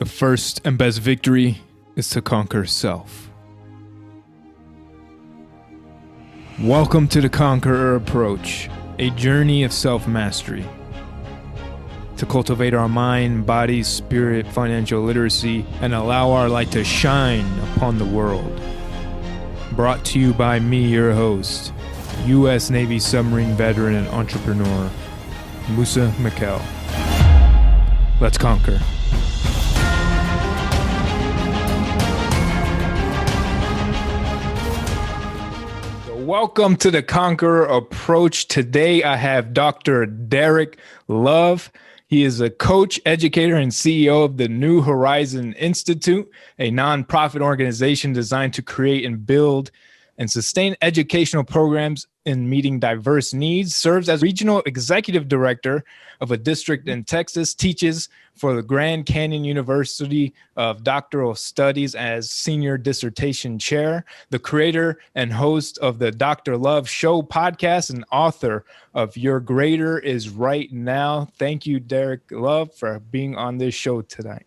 The first and best victory is to conquer self. Welcome to the Conqueror approach, a journey of self-mastery. To cultivate our mind, body, spirit, financial literacy, and allow our light to shine upon the world. Brought to you by me, your host, U.S. Navy submarine veteran and entrepreneur, Musa Mikkel. Let's conquer. Welcome to the Conqueror approach. Today I have Dr. Derrick Love. He is a coach, educator, and CEO of the New Horizon Institute, a nonprofit organization designed to create and build and sustain educational programs in meeting diverse needs, serves as regional executive director of a district in Texas, teaches for the Grand Canyon University of Doctoral Studies as Senior Dissertation Chair, the creator and host of the Dr. Love Show podcast, and author of Your Greater is Right Now. Thank you, Derrick Love, for being on this show tonight.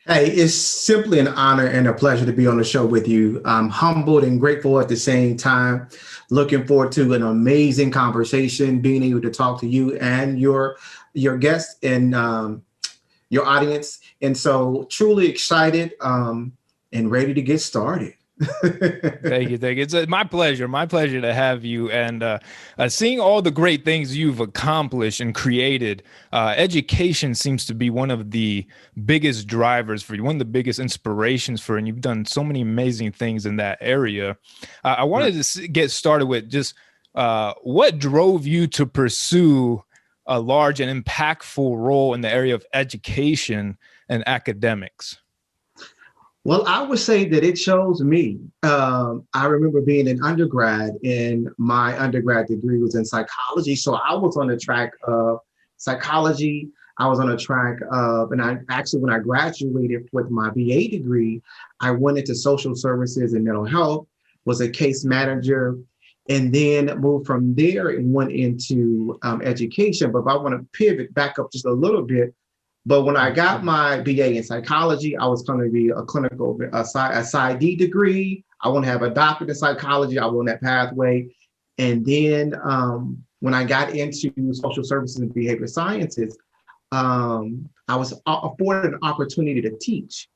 Hey, it's simply an honor and a pleasure to be on the show with you. I'm humbled and grateful at the same time. Looking forward to an amazing conversation, being able to talk to you and your guests and your audience. And so truly excited and ready to get started. Thank you. It's my pleasure to have you. And seeing all the great things you've accomplished and created, education seems to be one of the biggest drivers for you, one of the biggest inspirations for, and you've done so many amazing things in that area. I wanted to get started with just what drove you to pursue a large and impactful role in the area of education and academics? Well, I would say that it chose me. I remember being an undergrad, and my undergrad degree was in psychology. So I was on the track of psychology. I was on a track of, and I actually, when I graduated with my BA degree, I went into social services and mental health, was a case manager, and then moved from there and went into education. But if I want to pivot back up just a little bit, but when I got my BA in psychology, I was going to be a clinical, a PsyD degree. I want to have a doctorate in psychology. I went that pathway. And then when I got into social services and behavior sciences, I was afforded an opportunity to teach.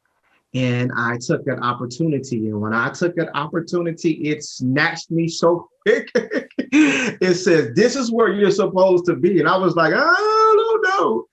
And I took that opportunity. And when I took that opportunity, it snatched me so quick. It says, this is where you're supposed to be. And I was like, I don't know.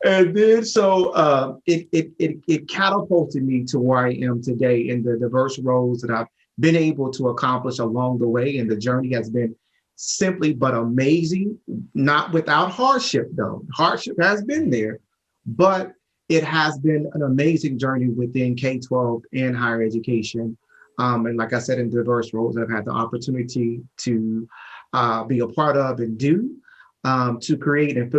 And then so it catapulted me to where I am today in the diverse roles that I've been able to accomplish along the way. And the journey has been simply but amazing, not without hardship, though. Hardship has been there, but it has been an amazing journey within K-12 and higher education. And like I said, in diverse roles, I've had the opportunity to be a part of and do. To create and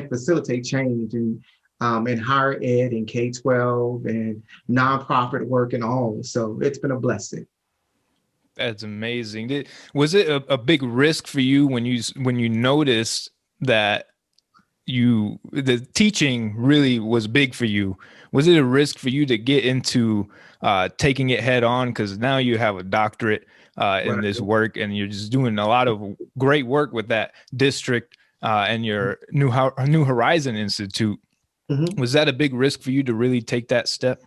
facilitate change in higher ed and K-12 and nonprofit work and all. So it's been a blessing. That's amazing. Was it a big risk for you when you noticed that the teaching really was big for you? Was it a risk for you to get into taking it head on? Because now you have a doctorate in this work, and you're just doing a lot of great work with that district and your New Horizon Institute. Mm-hmm. Was that a big risk for you to really take that step?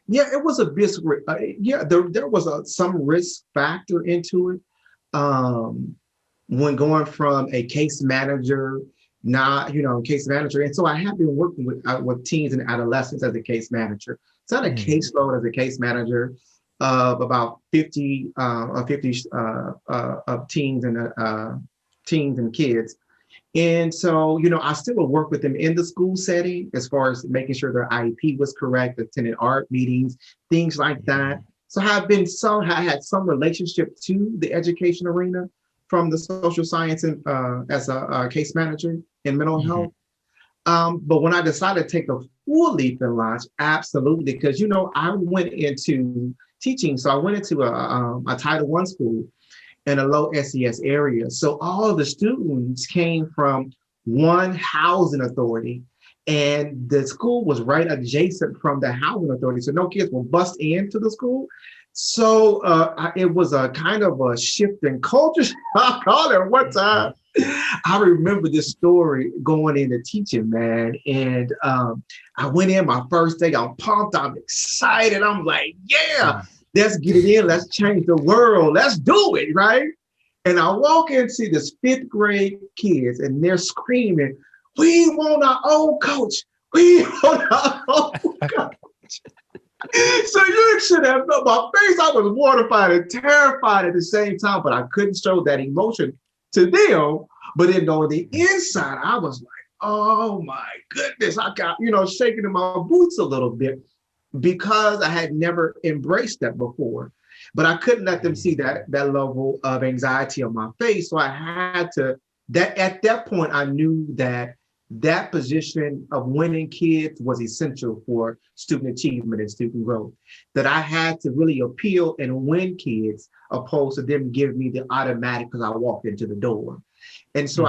Yeah, it was a big risk. There was some risk factor into it when going from a case manager, case manager. And so I have been working with teens and adolescents as a case manager. So I had a caseload as a case manager of about 50 of teens and kids. And so, I still would work with them in the school setting as far as making sure their IEP was correct, attending art meetings, things like that. So I had some relationship to the education arena from the social science and as a case manager in mental health. But when I decided to take a full leap in launch, absolutely, because, I went into teaching. So I went into a Title I school in a low SES area. So all of the students came from one housing authority And the school was right adjacent from the housing authority. So no kids will bust into the school. So it was a kind of a shift in culture. I call it one time. I remember this story going into teaching, man. And I went in my first day. I'm pumped. I'm excited. I'm like, yeah, let's get it in. Let's change the world. Let's do it, right? And I walk in and see this 5th grade kids, and they're screaming, "We want our own coach. We want our own coach." So you should have known my face. I was mortified and terrified at the same time, but I couldn't show that emotion to them. But then on the inside, I was like, oh my goodness. I got, shaking in my boots a little bit because I had never embraced that before. But I couldn't let them see that level of anxiety on my face. So I had to, at that point, I knew that position of winning kids was essential for student achievement and student growth, that I had to really appeal and win kids opposed to them giving me the automatic because I walked into the door. And so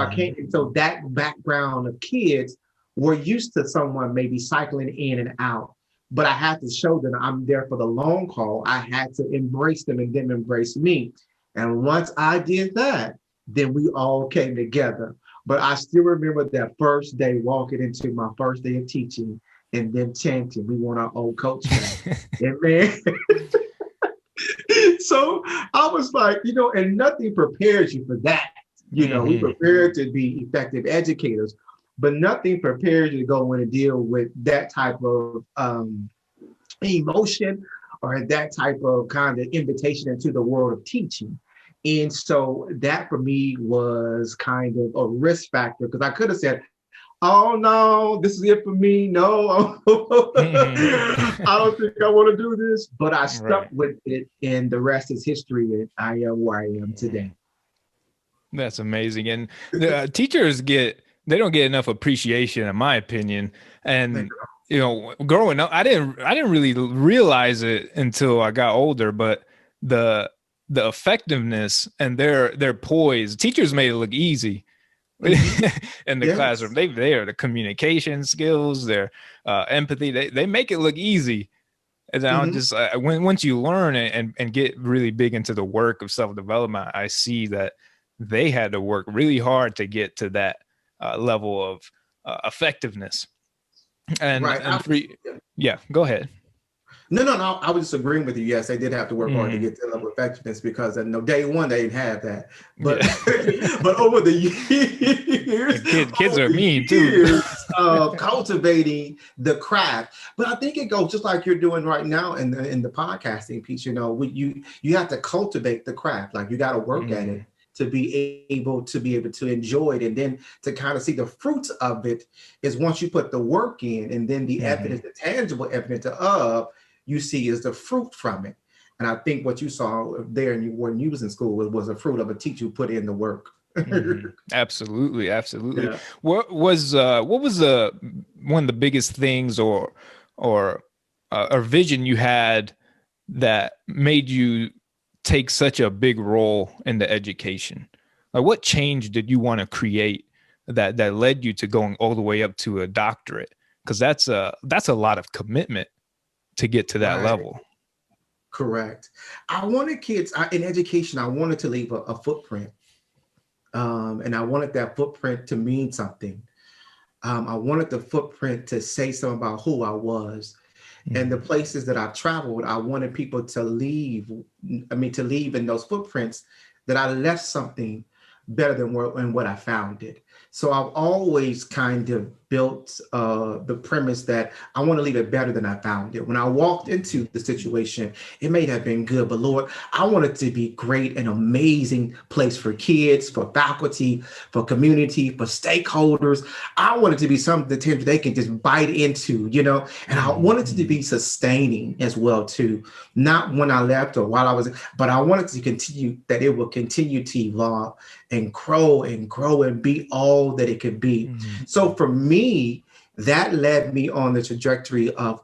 so that background of kids were used to someone maybe cycling in and out, but I had to show them I'm there for the long haul. I had to embrace them and them embrace me. And once I did that, then we all came together. But I still remember that first day walking into my first day of teaching and them chanting, "We want our old coach back." And man, so I was like, and nothing prepares you for that. We prepared to be effective educators, but nothing prepares you to go in and deal with that type of emotion or that type of kind of invitation into the world of teaching. And so that for me was kind of a risk factor because I could have said, "Oh no, this is it for me. No, I don't think I want to do this." But I stuck with it, and the rest is history. And I am where I am today. That's amazing. And the teachers they don't get enough appreciation, in my opinion. And growing up, I didn't really realize it until I got older. But the effectiveness and their poise, teachers made it look easy in the classroom. They are the communication skills, their empathy. They make it look easy. And I just once you learn and get really big into the work of self-development, I see that they had to work really hard to get to that level of effectiveness. And go ahead. No. I was just agreeing with you. Yes, they did have to work hard to get to the level of effectiveness because day one they didn't have that. But but over the years, kids are mean too. Cultivating the craft. But I think it goes just like you're doing right now in the podcasting piece. You have to cultivate the craft. Like you got to work at it to be able to enjoy it, and then to kind of see the fruits of it is once you put the work in, and then the evidence, the tangible evidence of you see is the fruit from it. And I think what you saw there when you was in school was a fruit of a teacher who put in the work. Absolutely. Yeah. What was one of the biggest things or vision you had that made you take such a big role in the education? Like, what change did you want to create that led you to going all the way up to a doctorate? Because that's a lot of commitment to get to that level. Correct. I wanted kids in education. I wanted to leave a footprint, and I wanted that footprint to mean something. I wanted the footprint to say something about who I was. And the places that I traveled, I wanted people to leave in those footprints that I left something better than what I found it. So I've always kind of built the premise that I want to leave it better than I found it. When I walked into the situation, it may have been good, but Lord, I want it to be great, an amazing place for kids, for faculty, for community, for stakeholders. I want it to be something that they can just bite into, and I want it to be sustaining as well too. Not when I left or while I was, but I want it to continue, that it will continue to evolve and grow and be all that it could be. So for me, that led me on the trajectory of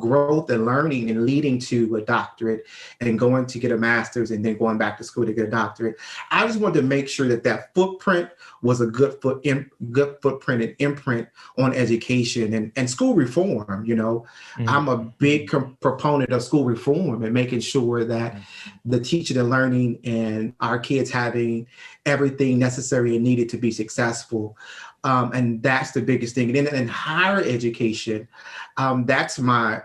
growth and learning and leading to a doctorate and going to get a master's and then going back to school to get a doctorate. I just wanted to make sure that that footprint was a good footprint and imprint on education and school reform. You know, I'm a big proponent of school reform and making sure that the teaching and learning and our kids having everything necessary and needed to be successful. And that's the biggest thing. And then in higher education, that's my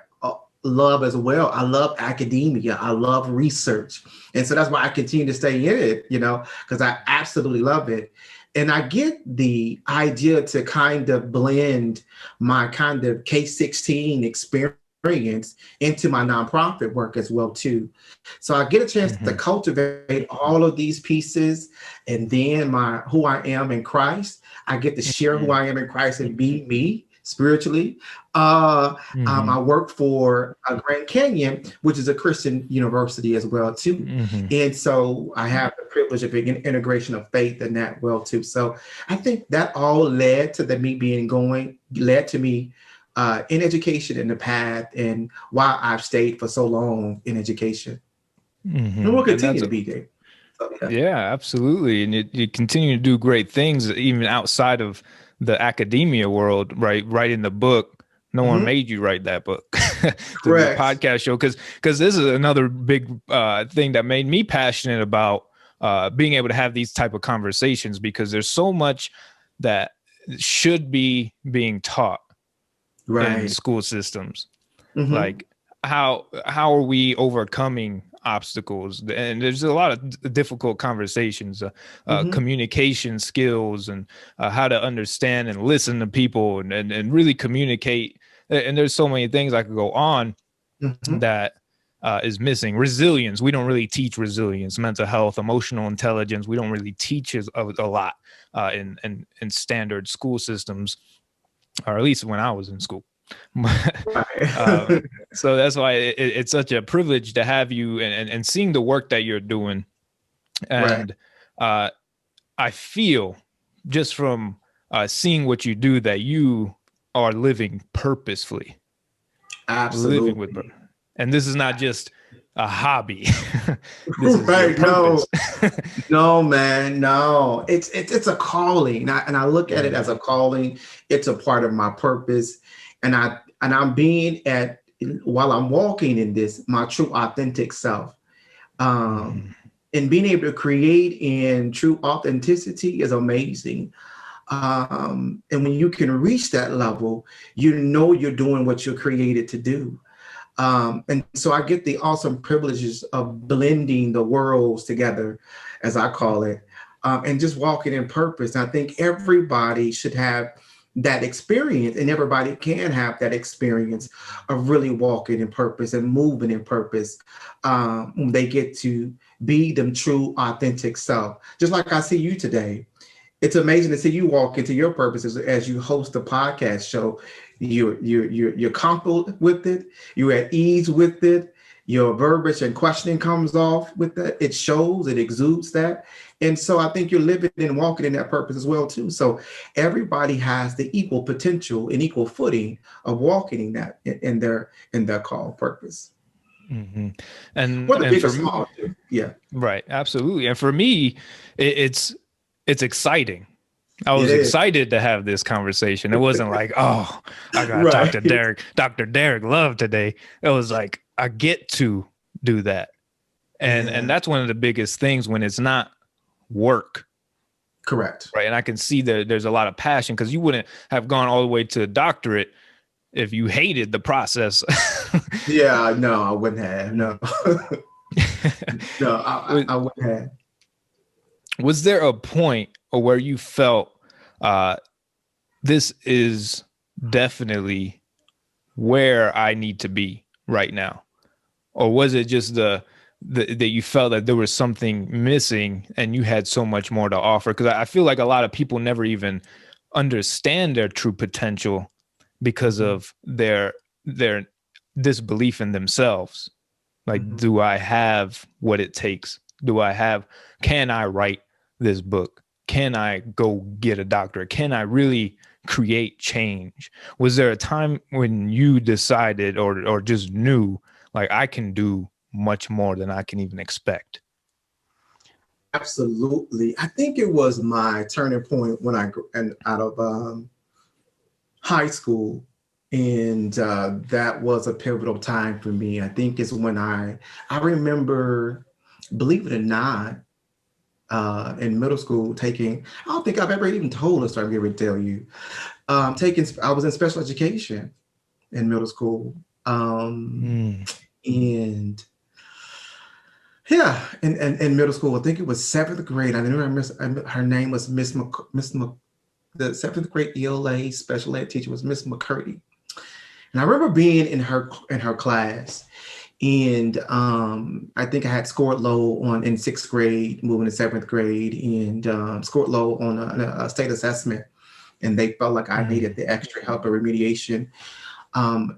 love as well. I love academia. I love research. And so that's why I continue to stay in it, you know, because I absolutely love it. And I get the idea to kind of blend my kind of K-16 experience into my nonprofit work as well, too. So I get a chance to cultivate all of these pieces, and then who I am in Christ. I get to share who I am in Christ and be me spiritually. I work for Grand Canyon, which is a Christian university as well, too. And so I have the privilege of being an integration of faith in that well, too. So I think that all led to led to me in education in the path and why I've stayed for so long in education. And we'll continue to be there. So, yeah, absolutely. And you continue to do great things, even outside of the academia world, right? Writing the book. No one made you write that book. The podcast show. Because this is another big thing that made me passionate about being able to have these type of conversations, because there's so much that should be being taught in school systems. Like how are we overcoming obstacles? And there's a lot of difficult conversations, communication skills, and how to understand and listen to people and really communicate. And there's so many things I could go on that is missing. Resilience. We don't really teach resilience, mental health, emotional intelligence. We don't really teach a lot in standard school systems, or at least when I was in school. So that's why it's such a privilege to have you and seeing the work that you're doing. And I feel just from seeing what you do that you are living purposefully. Absolutely. And this is not just a hobby. This is your purpose. No, man, no. It's a calling. And I look at it as a calling. It's a part of my purpose. And I'm while I'm walking in this, my true authentic self. And being able to create in true authenticity is amazing. And when you can reach that level, you know you're doing what you're created to do. And so I get the awesome privileges of blending the worlds together, as I call it, and just walking in purpose. And I think everybody should have that experience, and everybody can have that experience of really walking in purpose and moving in purpose. When they get to be them true, authentic self. Just like I see you today. It's amazing to see you walk into your purposes as you host a podcast show. You're comfortable with it. You're at ease with it. Your verbiage and questioning comes off with that. It shows, it exudes that. And so I think you're living and walking in that purpose as well, too. So everybody has the equal potential and equal footing of walking in that, in their call purpose. And whether big or small, yeah. Right. Absolutely. And for me, it's exciting. I was excited to have this conversation. It wasn't like, oh, I got to talk to Dr. Derrick Love today. It was like, I get to do that. And that's one of the biggest things when it's not work. Correct. Right. And I can see that there's a lot of passion, because you wouldn't have gone all the way to a doctorate if you hated the process. Yeah, no, I wouldn't have. No, no, I wouldn't have. Was there a point where you felt this is definitely where I need to be right now? Or was it just that you felt that there was something missing and you had so much more to offer? Because I feel like a lot of people never even understand their true potential because of their disbelief in themselves. Like, do I have what it takes? Can I write this book? Can I go get a doctorate? Can I really create change. Was there a time when you decided or just knew, like, I can do much more than I can even expect? Absolutely. I think it was my turning point when and out of high school. And that was a pivotal time for me. I think is when I remember, believe it or not, in middle school taking, I don't think I've ever even told us, so I'm going to tell you, I was in special education in middle school. And yeah, in middle school, I think it was seventh grade. I remember her name was the seventh grade ELA special ed teacher was Miss McCurdy. And I remember being in her class, and I think I had scored low in sixth grade, moving to seventh grade, and scored low on a state assessment. And they felt like I needed the extra help or remediation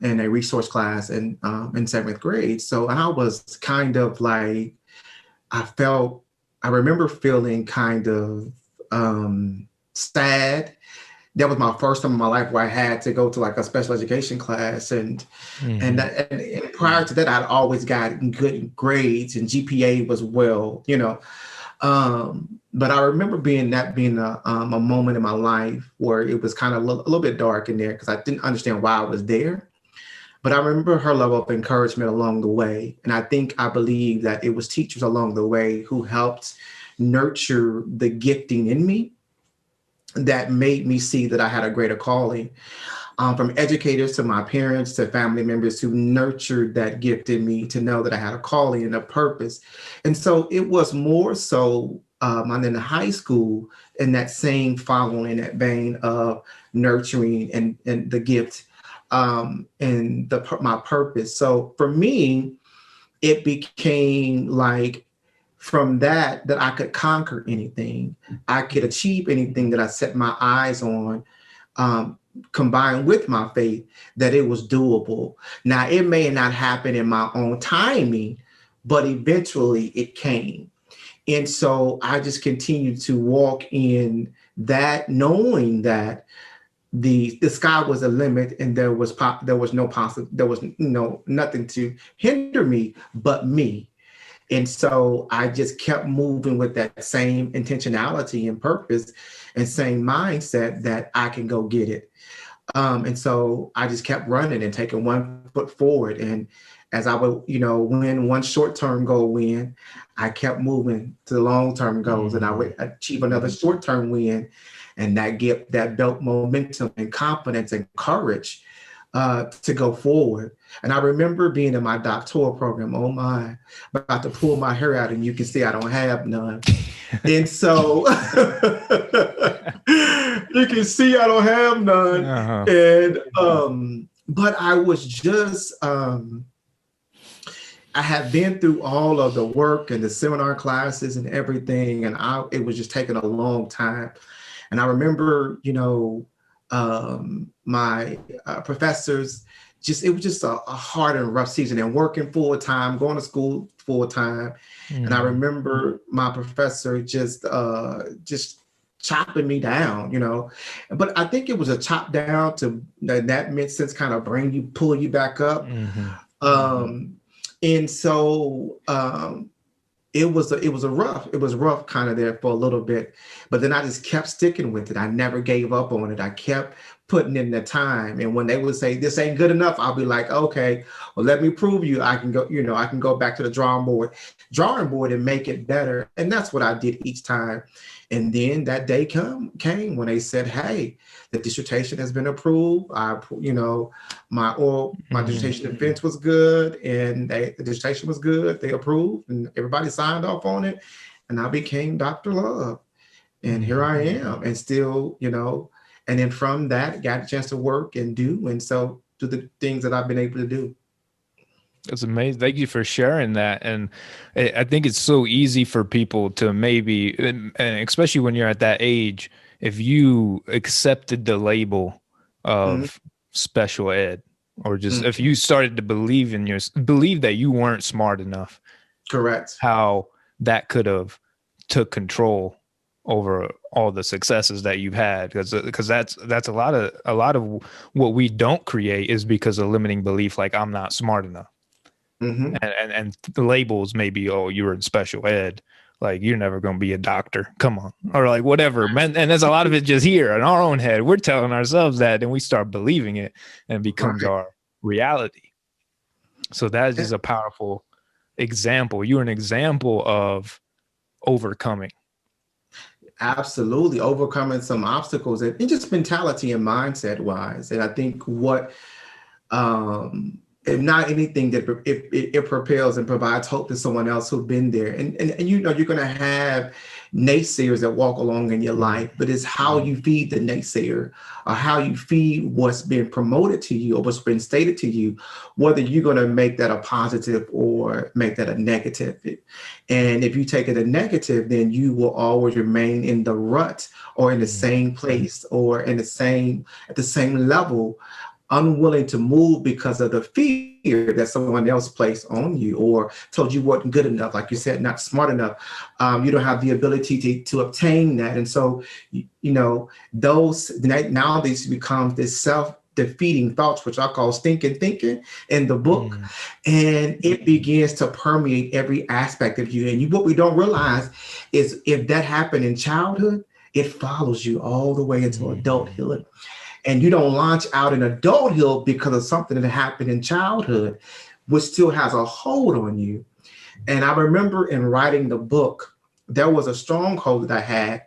in a resource class in seventh grade. So I was kind of like, I remember feeling kind of sad. That was my first time in my life where I had to go to like a special education class, and prior to that, I'd always gotten good grades and GPA was well, but I remember being a moment in my life where it was kind of a little bit dark in there because I didn't understand why I was there. But I remember her level of encouragement along the way, and I believe that it was teachers along the way who helped nurture the gifting in me that made me see that I had a greater calling, from educators to my parents to family members who nurtured that gift in me to know that I had a calling and a purpose. And so it was more so in high school in that same following, that vein of nurturing and the gift and my purpose. So for me, it became like, from that I could conquer anything. I could achieve anything that I set my eyes on, combined with my faith, that it was doable. Now, it may not happen in my own timing, but eventually it came. And so I just continued to walk in that, knowing that the sky was the limit, and there was nothing to hinder me but me. And so I just kept moving with that same intentionality and purpose and same mindset that I can go get it. And so I just kept running and taking one foot forward. And as I would, win one short-term goal win, I kept moving to the long-term goals, and I would achieve another short-term win. And that built momentum and confidence and courage to go forward. And I remember being in my doctoral program, oh my, about to pull my hair out, and you can see I don't have none. And so you can see I don't have none. And but I was just I had been through all of the work and the seminar classes and everything, and it was just taking a long time. And I remember, my professors, it was just a hard and rough season, and working full time, going to school full time. And I remember my professor just chopping me down, but I think it was a chop down to that meant sense, kind of pull you back up. And so it was rough kind of there for a little bit, but then I just kept sticking with it. I never gave up on it. I kept putting in the time. And when they would say, this ain't good enough, I'll be like, okay, well, let me prove you. I can go back to the drawing board and make it better. And that's what I did each time. And then that day came when they said, hey, the dissertation has been approved. My dissertation defense was good, and the dissertation was good. They approved, and everybody signed off on it. And I became Dr. Love. And here I am, and still, and then from that, got a chance to work and do the things that I've been able to do. That's amazing. Thank you for sharing that. And I think it's so easy for people to maybe, and especially when you're at that age, if you accepted the label of special ed, or just if you started to believe that you weren't smart enough. Correct. How that could have took control over all the successes that you've had, because that's a lot of what we don't create is because of limiting belief, like I'm not smart enough. Mm-hmm. And the labels, maybe, oh, you were in special ed, like you're never going to be a doctor, come on, or like whatever, man. And there's a lot of it just here in our own head. We're telling ourselves that, and we start believing it, and it becomes our reality. So that is just a powerful example. You're an example of overcoming. Absolutely, overcoming some obstacles and just mentality and mindset wise. And I think what, if not anything, that it propels and provides hope to someone else who's been there. And you know, you're going to have naysayers that walk along in your life, but it's how you feed the naysayer, or how you feed what's been promoted to you or what's been stated to you, whether you're going to make that a positive or make that a negative. And if you take it a negative, then you will always remain in the rut, or in the same place, or at the same level, unwilling to move because of the fear that someone else placed on you, or told you wasn't good enough, like you said, not smart enough. You don't have the ability to obtain that. And so, you know, now these becomes this self-defeating thoughts, which I call stinking thinking in the book. And it begins to permeate every aspect of you. And what we don't realize is, if that happened in childhood, it follows you all the way into adulthood. And you don't launch out in adulthood because of something that happened in childhood, which still has a hold on you. And I remember in writing the book, there was a stronghold that I had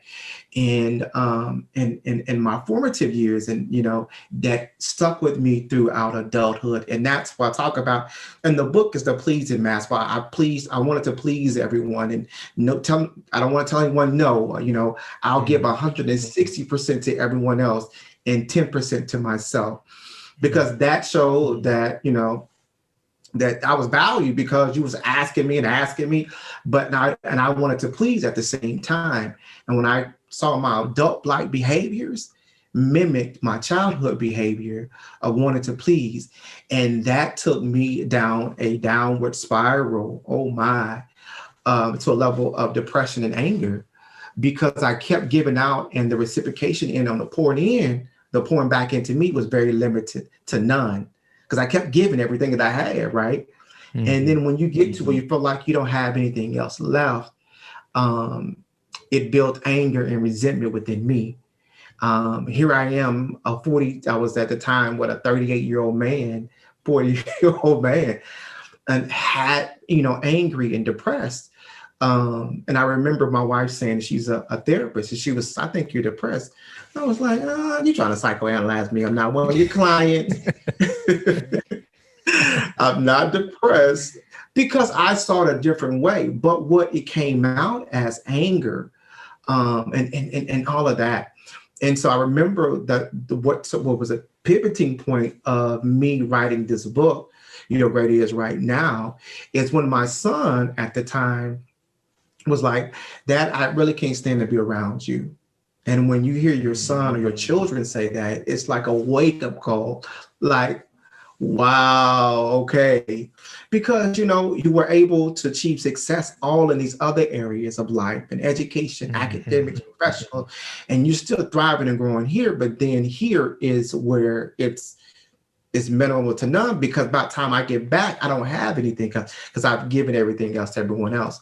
in my formative years, and you know, that stuck with me throughout adulthood. And that's what I talk about. And the book is the pleasing master. I wanted to please everyone, and I don't want to tell anyone no. You know, I'll give 160% to everyone else and 10% to myself, because that showed that, you know, that I was valued because you was asking me, but I wanted to please at the same time. And when I saw my adult-like behaviors mimicked my childhood behavior of wanting to please, and that took me down a downward spiral, to a level of depression and anger, because I kept giving out, and the reciprocation in on the pouring back into me was very limited to none, because I kept giving everything that I had, right? And then when you get to where you feel like you don't have anything else left, it built anger and resentment within me. Here I am, I was at the time, a 38-year-old man, 40-year-old man, and had, you know, angry and depressed. And I remember my wife saying, she's a therapist, and she was, I think you're depressed. I was like, you're trying to psychoanalyze me. I'm not one of your clients. I'm not depressed, because I saw it a different way. But what it came out as anger, and all of that. And so I remember that what was a pivoting point of me writing this book, you know, Great Is Right Now, is when my son at the time was like, Dad, I really can't stand to be around you. And when you hear your son or your children say that, it's like a wake-up call, like, wow, okay. Because, you know, you were able to achieve success all in these other areas of life, and education, academics, professional, and you're still thriving and growing here. But then here is where it's minimal to none, because by the time I get back, I don't have anything, because I've given everything else to everyone else.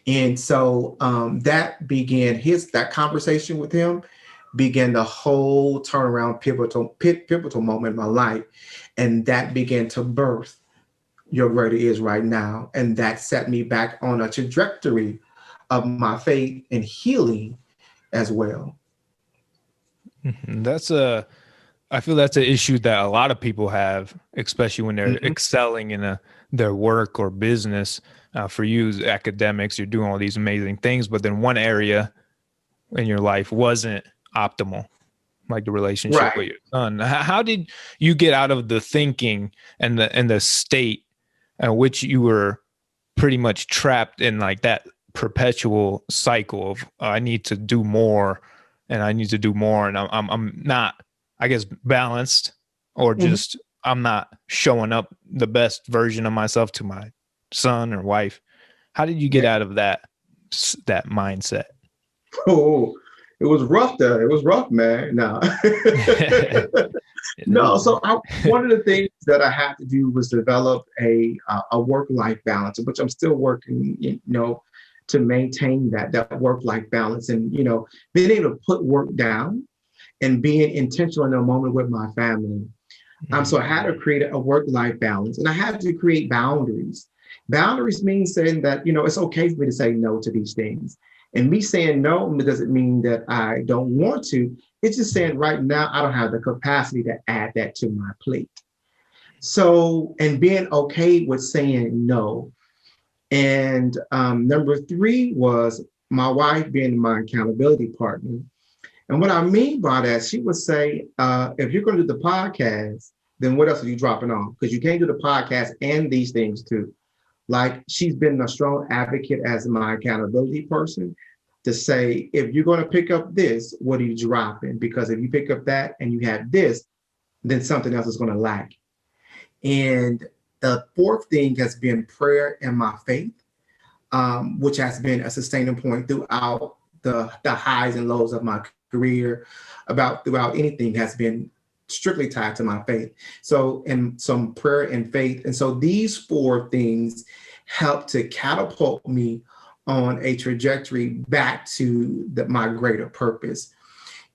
And so that began that conversation with him began the whole turnaround pivotal moment in my life. And that began to birth Your Greater Is Right Now. And that set me back on a trajectory of my faith and healing as well. I feel that's an issue that a lot of people have, especially when they're excelling in their work or business. For you, academics, you're doing all these amazing things, but then one area in your life wasn't optimal, like the relationship with your son. How did you get out of the thinking and the state in which you were pretty much trapped in, like that perpetual cycle of I need to do more and I need to do more, and I'm not, I guess, balanced, or just I'm not showing up the best version of myself to my son or wife? How did you get out of that mindset? Oh, it was rough there. It was rough, man. No. It No, is. so one of the things that I had to do was develop a work-life balance, which I'm still working, to maintain that work-life balance, and being able to put work down and being intentional in the moment with my family. So I had to create a work-life balance, and I had to create boundaries. Boundaries mean saying that it's okay for me to say no to these things, and me saying no doesn't mean that I don't want to. It's just saying right now I don't have the capacity to add that to my plate. So, and being okay with saying no. And number three was my wife being my accountability partner. And what I mean by that, she would say, if you're going to do the podcast, then what else are you dropping off? Because you can't do the podcast and these things too. Like, she's been a strong advocate as my accountability person to say, if you're going to pick up this, what are you dropping? Because if you pick up that and you have this, then something else is going to lack. And the fourth thing has been prayer and my faith, which has been a sustaining point throughout the highs and lows of my career, throughout anything has been strictly tied to my faith. So, and some prayer and faith. And so these four things help to catapult me on a trajectory back to my greater purpose.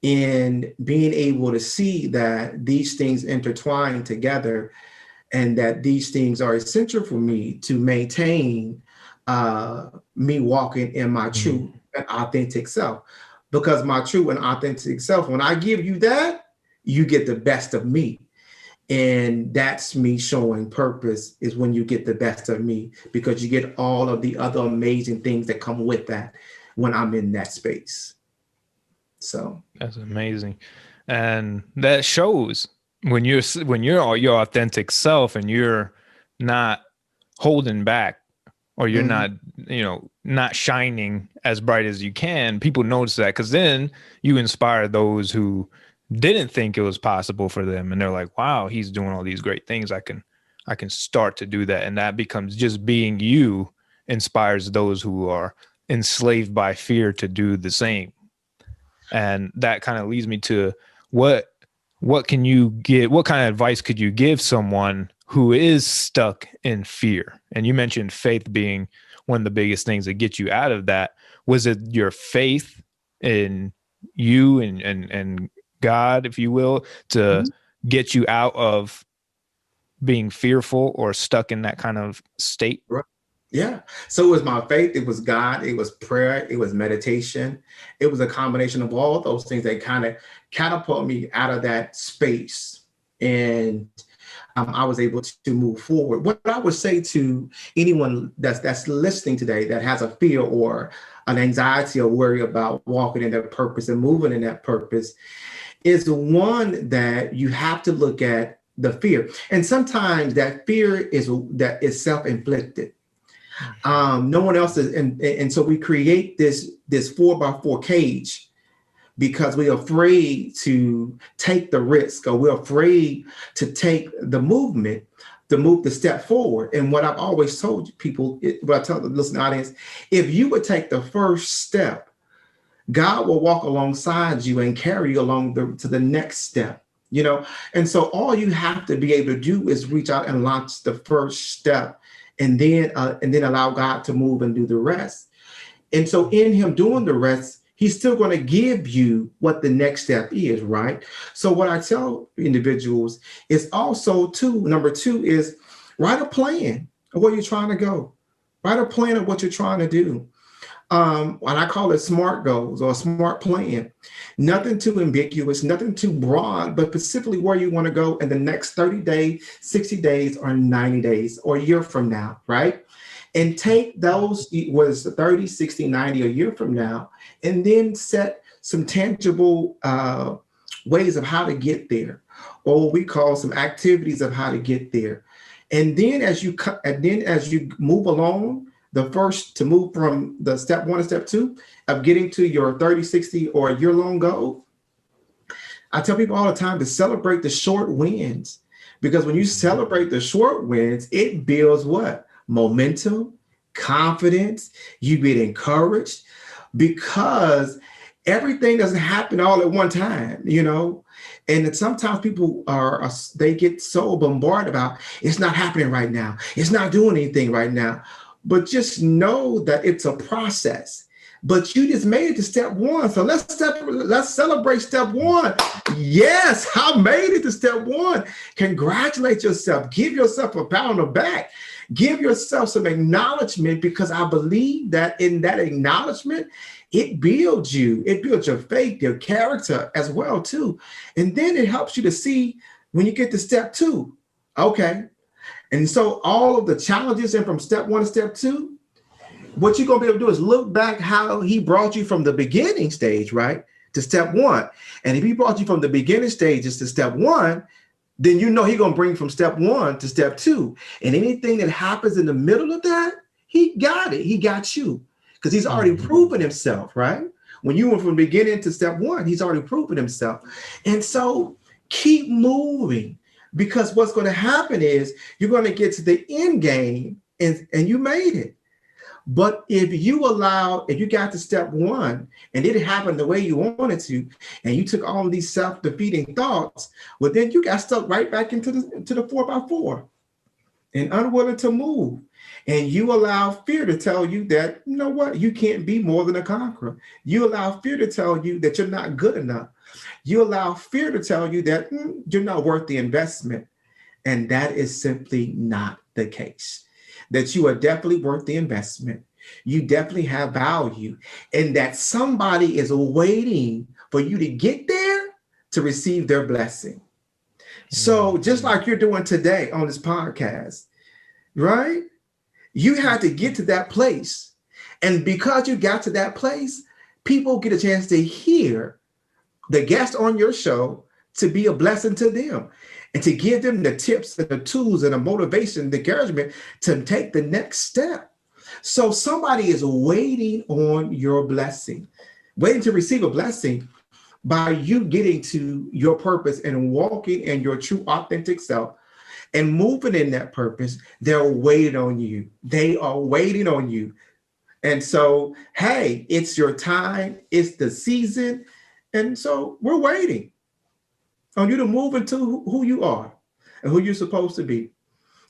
And being able to see that these things intertwine together and that these things are essential for me to maintain me walking in my true and authentic self. Because my true and authentic self, when I give you that, you get the best of me. And that's me showing purpose, is when you get the best of me, because you get all of the other amazing things that come with that when I'm in that space. So That's amazing. And that shows when you're your authentic self and you're not holding back, or you're not, not shining as bright as you can, people notice that, because then you inspire those who didn't think it was possible for them. And they're like, wow, he's doing all these great things. I can start to do that. And that becomes, just being you inspires those who are enslaved by fear to do the same. And that kind of leads me to what can you give, what kind of advice could you give someone who is stuck in fear? And you mentioned faith being one of the biggest things that get you out of that. Was it your faith in you and God, if you will, to get you out of being fearful or stuck in that kind of state? right. Yeah. So it was my faith, it was God, it was prayer, it was meditation. It was a combination of all of those things that kind of catapult me out of that space. And I was able to move forward. What I would say to anyone that's listening today that has a fear or an anxiety or worry about walking in their purpose and moving in that purpose is one that you have to look at the fear. And sometimes that fear is self-inflicted. No one else is, and so we create this 4x4 cage because we're afraid to take the risk, or we're afraid to take the movement, to move the step forward. And what I've always told people, what I tell the listening audience, if you would take the first step, God will walk alongside you and carry you along to the next step. And so all you have to be able to do is reach out and launch the first step, and then allow God to move and do the rest. And so in him doing the rest, he's still going to give you what the next step is, right? So what I tell individuals is also number two is write a plan of where you're trying to go. Write a plan of what you're trying to do. And I call it SMART goals, or a SMART plan. Nothing too ambiguous, nothing too broad, but specifically where you want to go in the next 30 days, 60 days, or 90 days, or a year from now, right? And take those, was 30, 60, 90, a year from now, and then set some tangible ways of how to get there, or what we call some activities of how to get there. And then as you move along, the first to move from the step one to step two of getting to your 30, 60, or a year-long goal, I tell people all the time to celebrate the short wins, because when you celebrate the short wins, it builds what? Momentum, confidence, you get encouraged. because everything doesn't happen all at one time, and that sometimes people they get so bombarded about it's not happening right now, it's not doing anything right now. But just know that it's a process. But you just made it to step one. So let's celebrate step one. Yes, I made it to step one. Congratulate yourself. Give yourself a pat on the back. Give yourself some acknowledgement, because I believe that in that acknowledgement, it builds you. It builds your faith, your character as well too. And then it helps you to see when you get to step two. Okay. And so all of the challenges and from step one to step two, what you're going to be able to do is look back how he brought you from the beginning stage, right, to step one. And if he brought you from the beginning stages to step one, then he's going to bring from step one to step two. And anything that happens in the middle of that, he got it. He got you, because he's already proven himself, right? When you went from the beginning to step one, he's already proven himself. And so keep moving, because what's going to happen is you're going to get to the end game and you made it. But if you got to step one and it happened the way you wanted to, and you took all of these self-defeating thoughts, well, then you got stuck right back into the 4x4 and unwilling to move. And you allow fear to tell you that, you know what, you can't be more than a conqueror. You allow fear to tell you that you're not good enough. You allow fear to tell you that you're not worth the investment. And that is simply not the case. That you are definitely worth the investment. You definitely have value, and that somebody is waiting for you to get there to receive their blessing. So just like you're doing today on this podcast, right? You had to get to that place. And because you got to that place, people get a chance to hear the guest on your show to be a blessing to them, and to give them the tips and the tools and the motivation, the encouragement to take the next step. So somebody is waiting on your blessing, waiting to receive a blessing by you getting to your purpose and walking in your true authentic self and moving in that purpose. They're waiting on you. They are waiting on you. And so, hey, it's your time. It's the season. And so we're waiting on you to move into who you are and who you're supposed to be.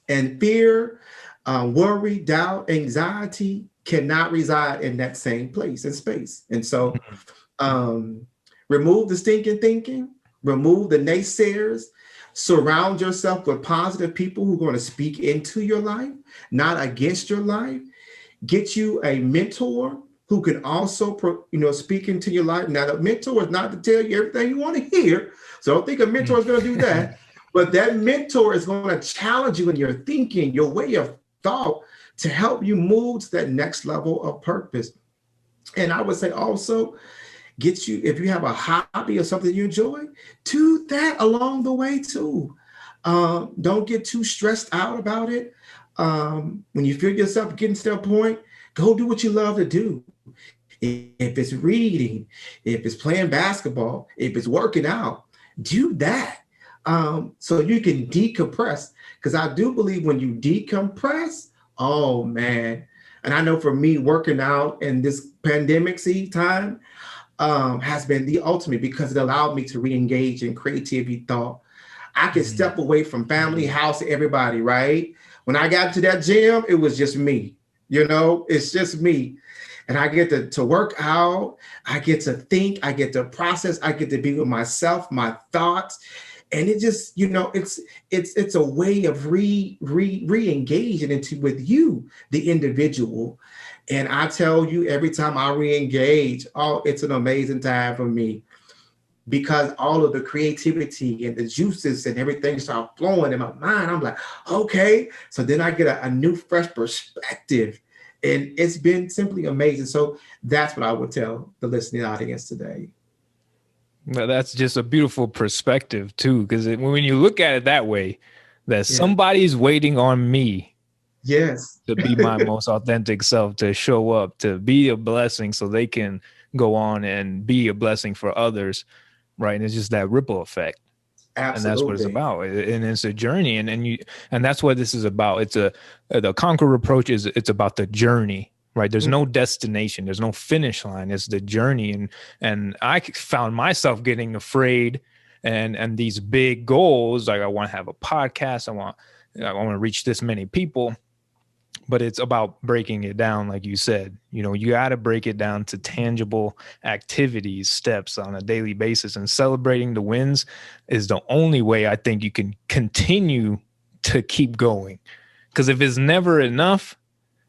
And fear, worry, doubt, anxiety cannot reside in that same place and space. And so remove the stinking thinking, remove the naysayers, surround yourself with positive people who are going to speak into your life, not against your life. Get you a mentor who can also, speak into your life. Now, the mentor is not to tell you everything you want to hear. So don't think a mentor is going to do that. But that mentor is going to challenge you in your thinking, your way of thought, to help you move to that next level of purpose. And I would say also, get you, if you have a hobby or something you enjoy, do that along the way too. Don't get too stressed out about it. When you feel yourself getting to that point, go do what you love to do. If it's reading, if it's playing basketball, if it's working out, do that. So you can decompress. Because I do believe when you decompress, oh man. And I know for me, working out in this pandemic time has been the ultimate, because it allowed me to re-engage in creativity thought. I could step away from family, house, everybody, right? When I got to that gym, it was just me. It's just me. And I get to work out. I get to think. I get to process. I get to be with myself, my thoughts. And it just, it's a way of re-engaging with you, the individual. And I tell you, every time I re-engage, it's an amazing time for me, because all of the creativity and the juices and everything start flowing in my mind. I'm like, okay. So then I get a new, fresh perspective. And it's been simply amazing. So that's what I would tell the listening audience today. Well, that's just a beautiful perspective too, because when you look at it that way, that somebody's waiting on me, to be my most authentic self, to show up, to be a blessing, so they can go on and be a blessing for others, right? And it's just that ripple effect. Absolutely. And that's what it's about. And it's a journey, and that's what this is about. The Conqueror approach it's about the journey, right? There's no destination. There's no finish line. It's the journey. And I found myself getting afraid and these big goals, like I want to have a podcast. I want to reach this many people. But it's about breaking it down, like you said. You got to break it down to tangible activities, steps on a daily basis, and celebrating the wins is the only way I think you can continue to keep going. Because if it's never enough,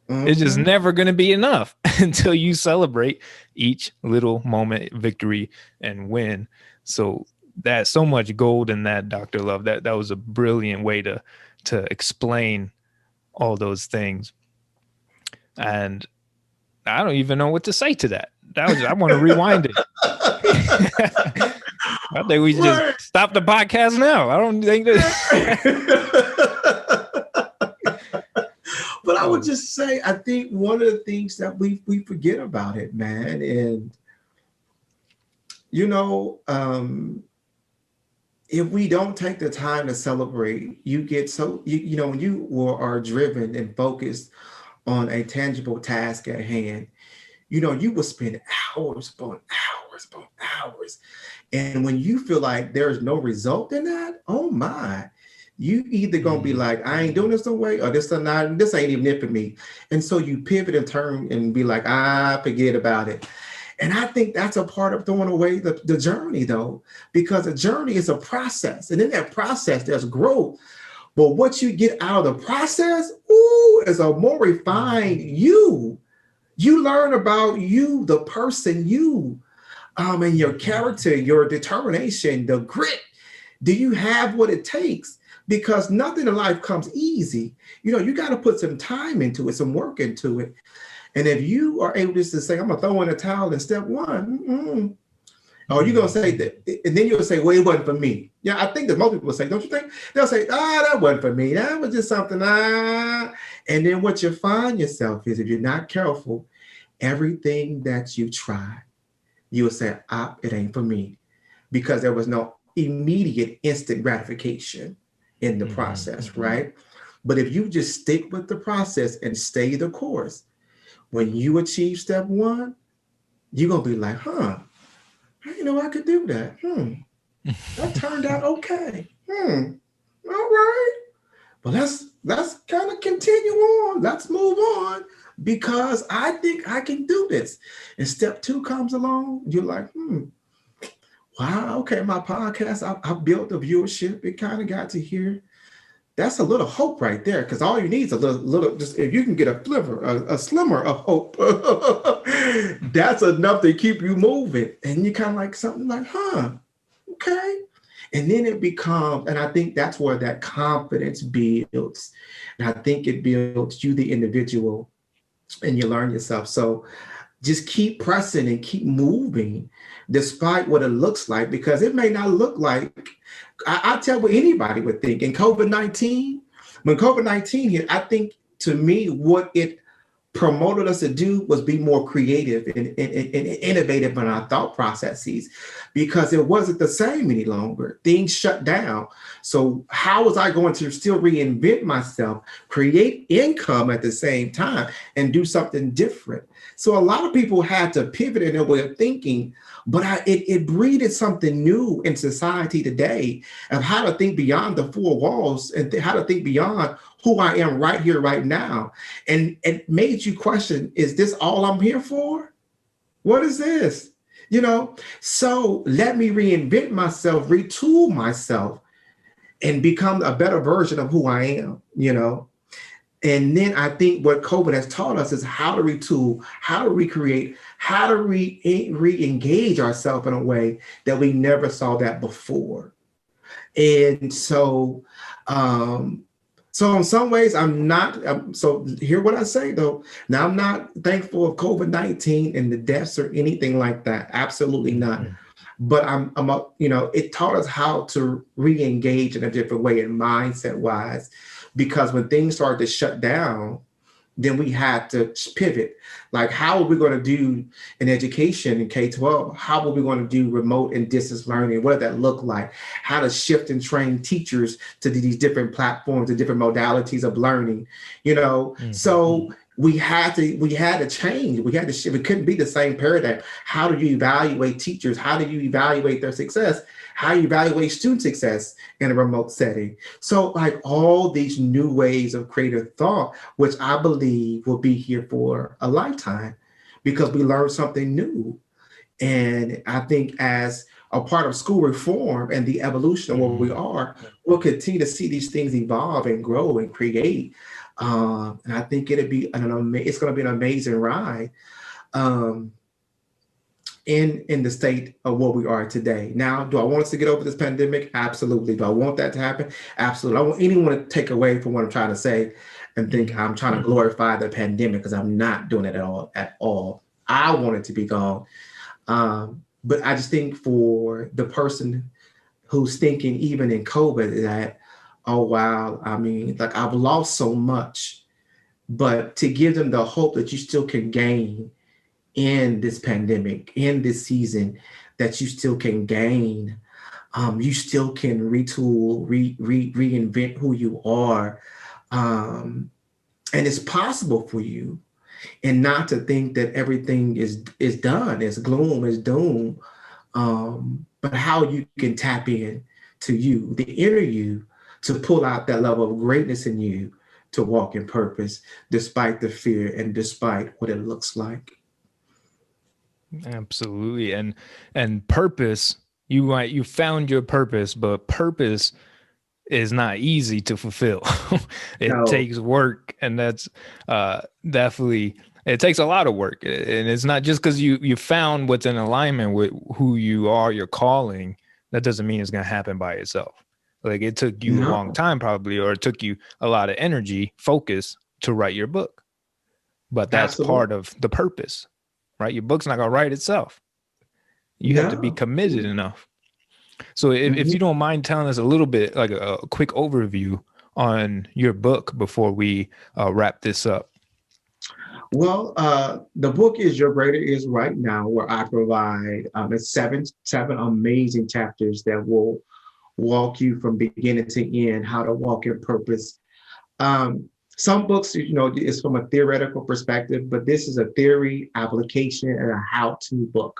it's just never going to be enough until you celebrate each little moment, victory, and win. So that's so much gold in that, Dr. Love. That was a brilliant way to explain all those things. And I don't even know what to say to that. I want to rewind it. I think we just stop the podcast now. I don't think But I would just say, I think one of the things that we forget about it, man, and if we don't take the time to celebrate, you get so, when you are driven and focused on a tangible task at hand, you will spend hours upon hours upon hours. And when you feel like there's no result in that, oh my, you either going to be like, I ain't doing this no way, or this ain't even it for me. And so you pivot and turn and be like, forget about it. And I think that's a part of throwing away the journey, though, because the journey is a process. And in that process, there's growth. But what you get out of the process, is a more refined you. You learn about you, the person you, and your character, your determination, the grit. Do you have what it takes? Because nothing in life comes easy. You got to put some time into it, some work into it. And if you are able just to say, I'm going to throw in a towel in step one, or you're going to say that, and then you'll say, well, it wasn't for me. Yeah, I think that most people will say, don't you think? They'll say, that wasn't for me. That was just something. And then what you find yourself is, if you're not careful, everything that you try, you will say, it ain't for me, because there was no immediate instant gratification in the process, right? But if you just stick with the process and stay the course, when you achieve step one, you're going to be like, I didn't know I could do that. That turned out okay. All right. Well, let's kind of continue on. Let's move on, because I think I can do this. And step two comes along. You're like, wow, okay, my podcast, I've built a viewership. It kind of got to here. That's a little hope right there, because all you need is a little, just if you can get a slimmer of hope, that's enough to keep you moving. And you kind of like something like, okay. And then it becomes, and I think that's where that confidence builds. And I think it builds you, the individual, and you learn yourself. So just keep pressing and keep moving despite what it looks like, because it may not look like, I tell what anybody would think. In COVID-19, when COVID-19 hit, I think to me, what it promoted us to do was be more creative and innovative in our thought processes, because it wasn't the same any longer. Things shut down. So how was I going to still reinvent myself, create income at the same time, and do something different? So a lot of people had to pivot in their way of thinking, but it breeded something new in society today of how to think beyond the four walls and how to think beyond who I am right here, right now. And it made you question, is this all I'm here for? What is this? So let me reinvent myself, retool myself, and become a better version of who I am, And then I think what COVID has taught us is how to retool, how to recreate, how to re-engage ourselves in a way that we never saw that before. And so, so in some ways, I'm not, so hear what I say though. Now, I'm not thankful of COVID-19 and the deaths or anything like that. Absolutely not. But it taught us how to re-engage in a different way and mindset wise, because when things started to shut down, then we had to pivot. Like, how are we going to do in education in K-12? How are we going to do remote and distance learning? What did that look like? How to shift and train teachers to these different platforms and different modalities of learning, So we had to change. We had to shift. It couldn't be the same paradigm. How do you evaluate teachers? How do you evaluate their success? How do you evaluate student success in a remote setting? So like all these new ways of creative thought, which I believe will be here for a lifetime because we learned something new. And I think as a part of school reform and the evolution of where we are, we'll continue to see these things evolve and grow and create. And I think it's going to be an amazing ride in the state of where we are today. Now, do I want us to get over this pandemic? Absolutely. Do I want that to happen? Absolutely. I don't want anyone to take away from what I'm trying to say and think I'm trying to glorify the pandemic, because I'm not doing it at all. I want it to be gone. But I just think for the person who's thinking even in COVID that, oh, wow, I mean, like I've lost so much, but to give them the hope that you still can gain in this pandemic, in this season, that you still can gain, you still can retool, reinvent who you are. And it's possible for you. And not to think that everything is done, is gloom, is doom, but how you can tap in to you, the inner you, to pull out that level of greatness in you, to walk in purpose, despite the fear and despite what it looks like. Absolutely. And purpose, you found your purpose, but purpose is not easy to fulfill. It takes work, and that's definitely, it takes a lot of work. And it's not just because you found what's in alignment with who you are, your calling. That doesn't mean it's going to happen by itself. Like it took you a long time probably, or it took you a lot of energy, focus to write your book. But that's part of the purpose, right? Your book's not going to write itself. You have to be committed enough. So if you don't mind telling us a little bit, like a quick overview on your book before we wrap this up. Well, the book is Your Greater Is Right Now, where I provide seven amazing chapters that will walk you from beginning to end, how to walk in purpose. Some books, is from a theoretical perspective, but this is a theory, application, and a how-to book.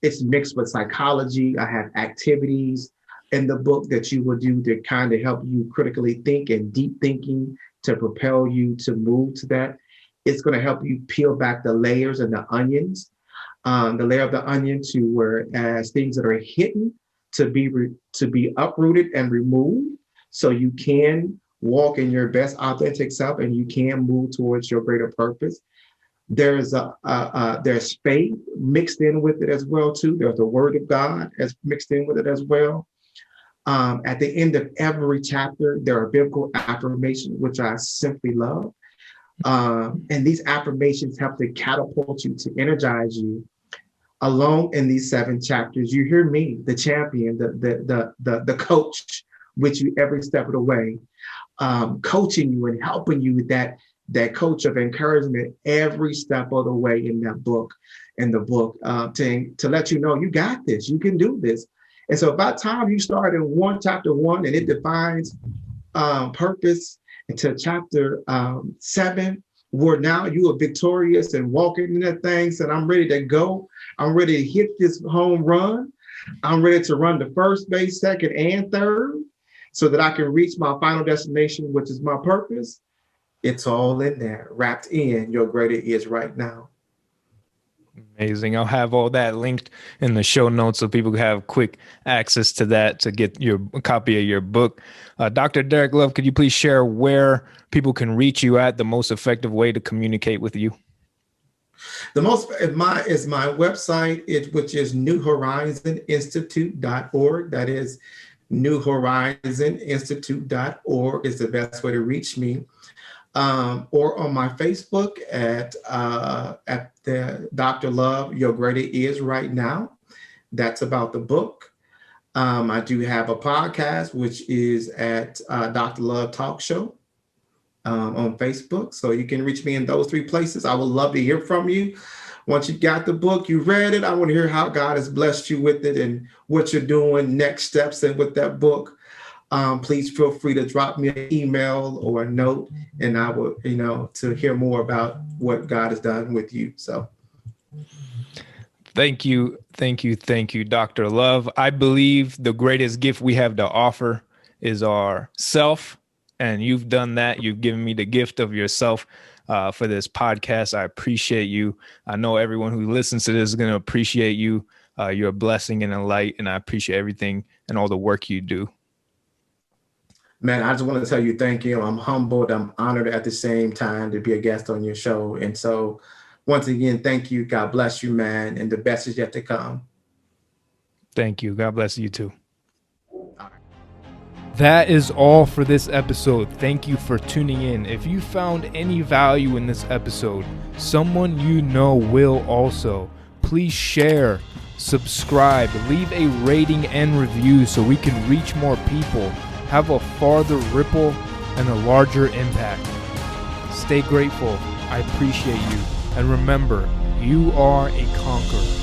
It's mixed with psychology. I have activities in the book that you will do to kind of help you critically think and deep thinking to propel you to move to that. It's going to help you peel back the layers and the onions, the layer of the onion to whereas things that are hidden to be uprooted and removed, so you can walk in your best authentic self and you can move towards your greater purpose. There's faith mixed in with it as well too. There's the Word of God as mixed in with it as well. At the end of every chapter, there are biblical affirmations, which I simply love. And these affirmations help to catapult you, to energize you. Along in these 7 chapters, you hear me, the champion, the coach, with you every step of the way, coaching you and helping you with that coach of encouragement every step of the way in the book, to let you know you got this, you can do this. And so by the time you start in chapter 1 and it defines purpose, into chapter 7, where now you are victorious and walking in that thing, and I'm ready to go. I'm ready to hit this home run. I'm ready to run the first base, second, and third, so that I can reach my final destination, which is my purpose. It's all in there, wrapped in Your Greater Is Right Now. Amazing. I'll have all that linked in the show notes so people can have quick access to that to get a copy of your book. Dr. Derrick Love, could you please share where people can reach you at, the most effective way to communicate with you? The most is my website, which is newhorizoninstitute.org. That is newhorizoninstitute.org is the best way to reach me. Or on my Facebook at the Dr. Love, Your Greater Is Right Now. That's about the book. I do have a podcast, which is at Dr. Love Talk Show on Facebook. So you can reach me in those 3 places. I would love to hear from you. Once you got the book, you read it, I want to hear how God has blessed you with it and what you're doing, next steps and with that book. please feel free to drop me an email or a note, and I will, to hear more about what God has done with you. So. Thank you, Dr. Love. I believe the greatest gift we have to offer is our self, and you've done that. You've given me the gift of yourself for this podcast. I appreciate you. I know everyone who listens to this is going to appreciate you. You're a blessing and a light, and I appreciate everything and all the work you do. Man, I just want to tell you thank you. I'm humbled. I'm honored at the same time to be a guest on your show. And so, once again, thank you. God bless you, man. And the best is yet to come. Thank you. God bless you too. That is all for this episode. Thank you for tuning in. If you found any value in this episode, someone you know will also. Please share, subscribe, leave a rating and review so we can reach more people, have a farther ripple, and a larger impact. Stay grateful. I appreciate you. And remember, you are a conqueror.